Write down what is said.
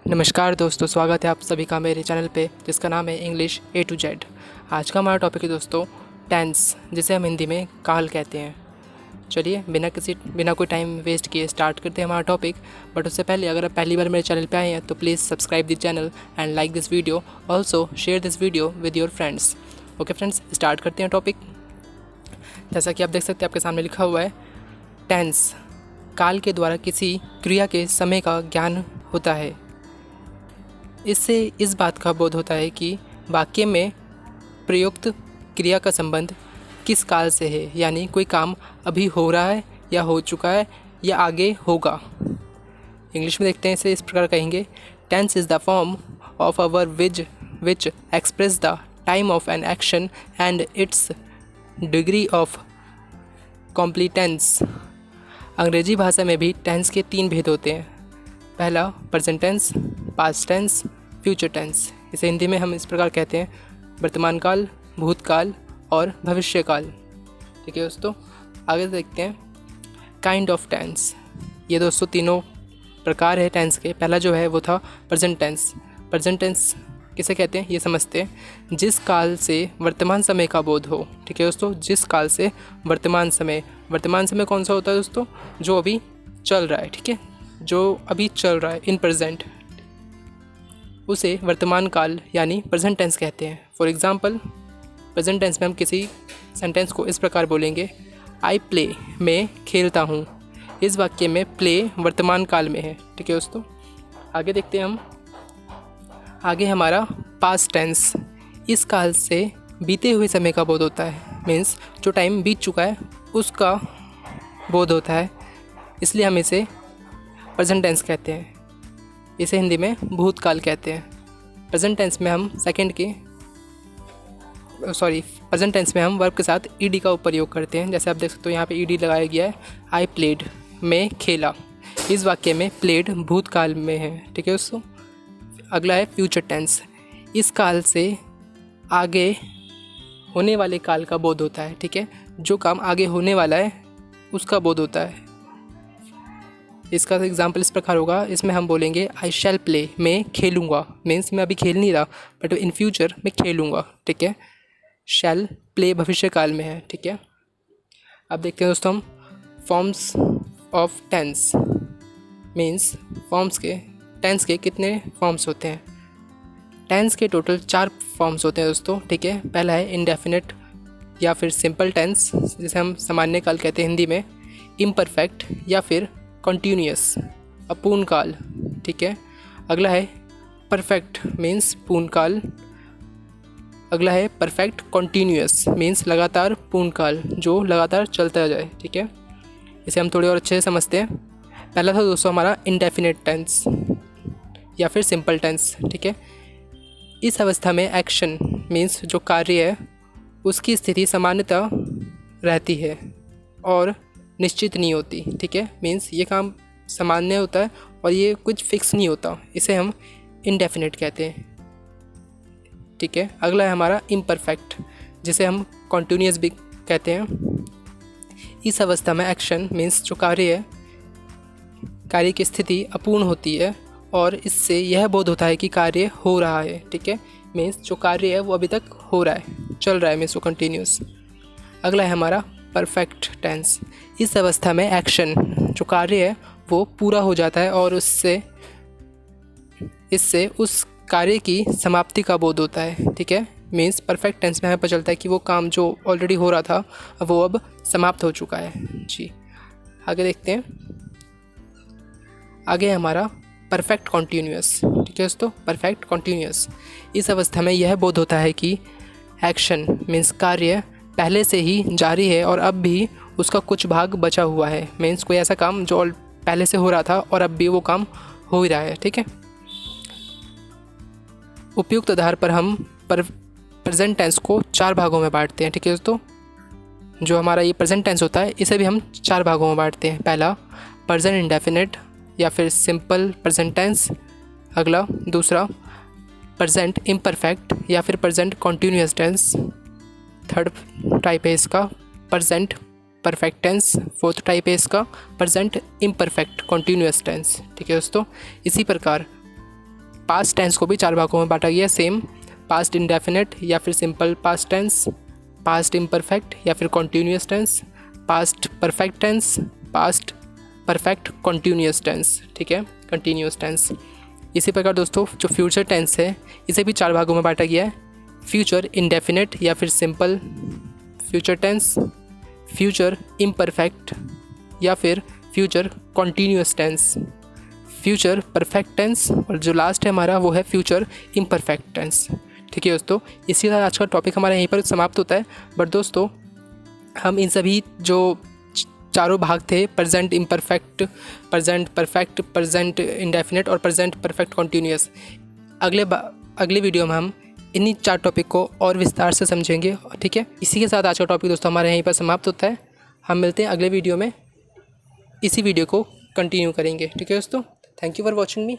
नमस्कार दोस्तों, स्वागत है आप सभी का मेरे चैनल पे जिसका नाम है इंग्लिश A to Z। आज का हमारा टॉपिक है दोस्तों टेंस, जिसे हम हिंदी में काल कहते हैं। चलिए बिना कोई टाइम वेस्ट किए स्टार्ट करते हैं हमारा टॉपिक। बट उससे पहले अगर आप पहली बार मेरे चैनल पे आए हैं तो please subscribe this channel and like this video, also share this video with your friends. Okay friends, start करते हैं टॉपिक। जैसा कि आप देख सकते हैं आपके सामने लिखा हुआ है टेंस, काल के द्वारा किसी क्रिया के समय का ज्ञान होता है। इससे इस बात का बोध होता है कि वाक्य में प्रयुक्त क्रिया का संबंध किस काल से है, यानी कोई काम अभी हो रहा है या हो चुका है या आगे होगा। इंग्लिश में देखते हैं, इसे इस प्रकार कहेंगे, tense is the form of a verb which express the time of an action and its degree of completeness. अंग्रेजी भाषा में भी टेंस के 3 भेद होते हैं। पहला present tense, past tense, future tense. इसे हिंदी में हम इस प्रकार कहते हैं वर्तमान काल, भूतकाल और भविष्य काल। ठीक है दोस्तों, आगे देखते हैं काइंड ऑफ टेंस। ये दोस्तों तीनों प्रकार है टेंस के। पहला जो है वो था प्रेजेंट टेंस। प्रेजेंट टेंस किसे कहते हैं ये समझते हैं, जिस काल से वर्तमान समय का बोध हो। ठीक है दोस्तों, जिस काल से वर्तमान समय कौन सा होता है दोस्तों, जो अभी चल रहा है। ठीक है, जो अभी चल रहा है इन प्रेजेंट, उसे वर्तमान काल यानी प्रेजेंट टेंस कहते हैं। फॉर एग्जांपल, प्रेजेंट टेंस में हम किसी सेंटेंस को इस प्रकार बोलेंगे, आई प्ले, मैं खेलता हूँ। इस वाक्य में प्ले वर्तमान काल में है। ठीक है दोस्तों, आगे देखते हैं हम। आगे हमारा पास्ट टेंस। इस काल से बीते हुए समय का बोध होता है, मीन्स जो टाइम बीत चुका है उसका बोध होता है, इसलिए हम इसे प्रेजेंट टेंस कहते हैं। इसे हिंदी में भूतकाल कहते हैं। प्रेजेंट टेंस में हम प्रेजेंट टेंस में हम वर्ब के साथ ईडी का प्रयोग करते हैं। जैसे आप देख सकते हो यहाँ पे ईडी लगाया गया है, आई प्लेड, मैं खेला। इस वाक्य में प्लेड भूतकाल में है। ठीक है दोस्तों, अगला है फ्यूचर टेंस। इस काल से आगे होने वाले काल का बोध होता है। ठीक है, जो काम आगे होने वाला है उसका बोध होता है। इसका एग्जाम्पल इस प्रकार होगा, इसमें हम बोलेंगे आई शैल प्ले, मैं खेलूँगा। मीन्स मैं अभी खेल नहीं रहा बट इन फ्यूचर मैं खेलूँगा। ठीक है, शैल प्ले भविष्य काल में है। ठीक है, अब देखते हैं दोस्तों हम forms of tense. Means tense के कितने फॉर्म्स होते हैं। टेंस के टोटल 4 फॉर्म्स होते हैं दोस्तों। ठीक है, पहला है इंडेफिनिट या फिर सिंपल टेंस, जिसे हम सामान्य काल कहते हैं हिंदी में, इम्परफेक्ट या फिर कॉन्टीन्यूअस, अपूर्ण काल। ठीक है, अगला है परफेक्ट मीन्स पूर्ण काल। अगला है परफेक्ट कॉन्टीन्यूअस मीन्स लगातार पूर्ण काल, जो लगातार चलता जाए। ठीक है, इसे हम थोड़े और अच्छे से समझते हैं। पहला था दोस्तों हमारा इंडेफिनिट टेंस या फिर सिंपल टेंस। ठीक है, इस अवस्था में एक्शन मीन्स जो कार्य है उसकी स्थिति सामान्यतः रहती है और निश्चित नहीं होती। ठीक है, मीन्स ये काम सामान्य होता है और ये कुछ फिक्स नहीं होता, इसे हम इंडेफिनिट कहते हैं। ठीक है, अगला है हमारा इम्परफेक्ट, जिसे हम कॉन्टीन्यूअस भी कहते हैं। इस अवस्था में एक्शन मीन्स जो कार्य की स्थिति अपूर्ण होती है और इससे यह बोध होता है कि कार्य हो रहा है। ठीक है, मीन्स जो कार्य है वो अभी तक हो रहा है, चल रहा है, मीन्स वो कंटिन्यूस। अगला है हमारा परफेक्ट टेंस। इस अवस्था में एक्शन जो कार्य है वो पूरा हो जाता है और इससे उस कार्य की समाप्ति का बोध होता है। ठीक है, मीन्स परफेक्ट टेंस में हमें पता चलता है कि वो काम जो ऑलरेडी हो रहा था वो अब समाप्त हो चुका है। जी, आगे देखते हैं। आगे हमारा परफेक्ट कॉन्टीन्यूअस। ठीक है दोस्तों, परफेक्ट कॉन्टीन्यूअस। इस अवस्था में यह बोध होता है कि एक्शन मीन्स कार्य पहले से ही जारी है और अब भी उसका कुछ भाग बचा हुआ है। मीन्स कोई ऐसा काम जो पहले से हो रहा था और अब भी वो काम हो ही रहा है। ठीक है, उपयुक्त आधार पर हम प्रेजेंट टेंस को 4 भागों में बांटते हैं। ठीक है दोस्तों, जो हमारा ये प्रेजेंट टेंस होता है इसे भी हम 4 भागों में बांटते हैं। पहला प्रेजेंट इंडेफिनिट या फिर सिंपल प्रेजेंट टेंस। अगला दूसरा प्रेजेंट इम्परफेक्ट या फिर present continuous tense. Third type है इसका present perfect tense. Fourth type है इसका प्रेजेंट इम्परफेक्ट कॉन्टीन्यूअस टेंस। ठीक है दोस्तों, इसी प्रकार पास्ट टेंस को भी 4 भागों में बांटा गया है सेम, पास्ट इंडेफिनिट या फिर simple past tense, past imperfect या फिर continuous tense, past perfect tense, past perfect continuous tense, ठीक है, कंटिन्यूअस टेंस। इसी प्रकार दोस्तों जो फ्यूचर टेंस है इसे भी 4 भागों में बांटा गया है, फ्यूचर इंडेफिनिट या फिर simple future tense, future imperfect या फिर future continuous tense, future perfect tense और जो लास्ट है हमारा वो है फ्यूचर इम्परफेक्ट टेंस। ठीक है दोस्तों, इसी तरह आज का टॉपिक हमारा यहीं पर समाप्त होता है। बट दोस्तों हम इन सभी जो चारों भाग थे, present imperfect, present perfect, present indefinite और प्रेजेंट परफेक्ट कॉन्टीन्यूअस, अगले वीडियो में हम इन्हीं 4 टॉपिक को और विस्तार से समझेंगे। ठीक है, इसी के साथ आज का टॉपिक दोस्तों हमारे यहीं पर समाप्त होता है। हम मिलते हैं अगले वीडियो में, इसी वीडियो को कंटिन्यू करेंगे। ठीक है दोस्तों, thank you for watching me.